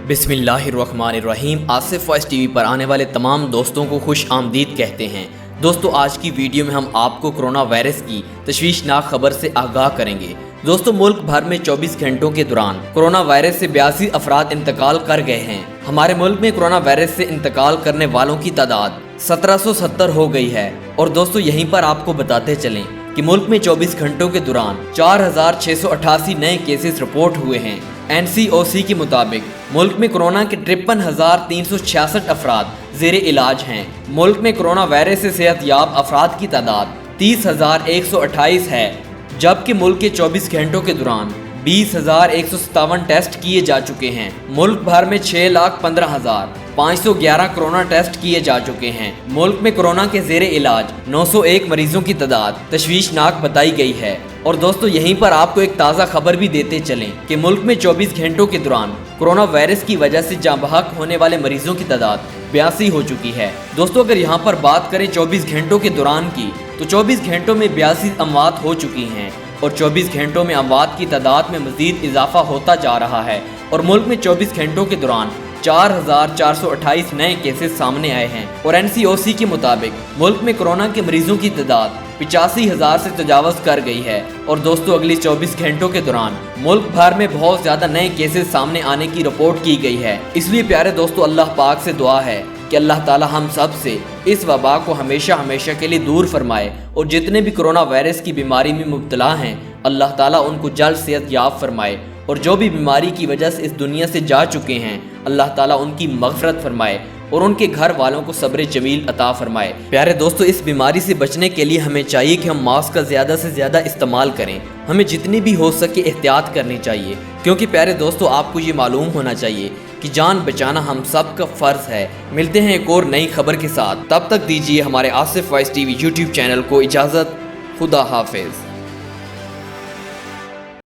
बिस्मिल्लाहिर्रहमानिर्रहीम। Asif voice TV पर आने वाले तमाम दोस्तों को खुश आमदीद कहते हैं। दोस्तों, आज की वीडियो में हम आपको कोरोना वायरस की तशवीशनाक खबर से आगाह करेंगे। दोस्तों, मुल्क भर में 24 घंटों के दौरान कोरोना वायरस से 82 अफराद इंतकाल कर गए हैं। हमारे मुल्क में कोरोना वायरस से इंतकाल करने वालों की तादाद 1770 हो गई है। और दोस्तों, यहीं पर आपको बताते चलें कि मुल्क में 24 घंटों के दौरान 4688 नए केसेस रिपोर्ट हुए हैं। NCOC के मुताबिक मुल्क में कोरोना के 53,366 अफराद ज़ेरे इलाज हैं। मुल्क में कोरोना वायरस से सेहतयाब अफराद की तादाद 30,128 है, जबकि मुल्क के 24 घंटों के दौरान 20,157 टेस्ट किए जा चुके हैं। मुल्क भर में 6,15,511 कोरोना टेस्ट किए जा चुके हैं। मुल्क में कोरोना के ज़ेरे इलाज 901 मरीजों की तादाद तशवीशनाक बताई गई है। और दोस्तों, यहीं पर आपको एक ताज़ा खबर भी देते चलें कि मुल्क में 24 घंटों के दौरान कोरोना वायरस की वजह से जाँ बहक होने वाले मरीजों की तादाद 82 हो चुकी है। दोस्तों, अगर यहाँ पर बात करें 24 घंटों के दौरान की, तो 24 घंटों में 82 अमवात हो चुकी हैं और 24 घंटों में अमवात की तादाद में मज़ीद इजाफा होता जा रहा है। और मुल्क में 24 घंटों के दौरान 4,428 नए केसेस सामने आए हैं। और NCOC के मुताबिक मुल्क में कोरोना के मरीजों की तादाद 85,000 से तजावज़ कर गई है। और दोस्तों, अगली 24 घंटों के दौरान मुल्क भर में बहुत ज़्यादा नए केसेस सामने आने की रिपोर्ट की गई है। इसलिए प्यारे दोस्तों, अल्लाह पाक से दुआ है कि अल्लाह ताला हम सब से इस वबा को हमेशा हमेशा के लिए दूर फरमाए। और जितने भी कोरोना वायरस की बीमारी में मुब्तला हैं, अल्लाह ताला उनको जल्द सेहत याब फरमाए। और जो भी बीमारी की वजह से इस दुनिया से जा चुके हैं, अल्लाह ताला उनकी मग़फ़िरत फरमाए और उनके घर वालों को सब्र जमील अता फरमाए। प्यारे दोस्तों, इस बीमारी से बचने के लिए हमें चाहिए कि हम मास्क का ज़्यादा से ज़्यादा इस्तेमाल करें। हमें जितनी भी हो सके एहतियात करनी चाहिए, क्योंकि प्यारे दोस्तों, आपको ये मालूम होना चाहिए कि जान बचाना हम सब का फ़र्ज़ है। मिलते हैं एक और नई खबर के साथ, तब तक दीजिए हमारे Asif voice TV YouTube channel को इजाज़त। खुदा हाफिज़।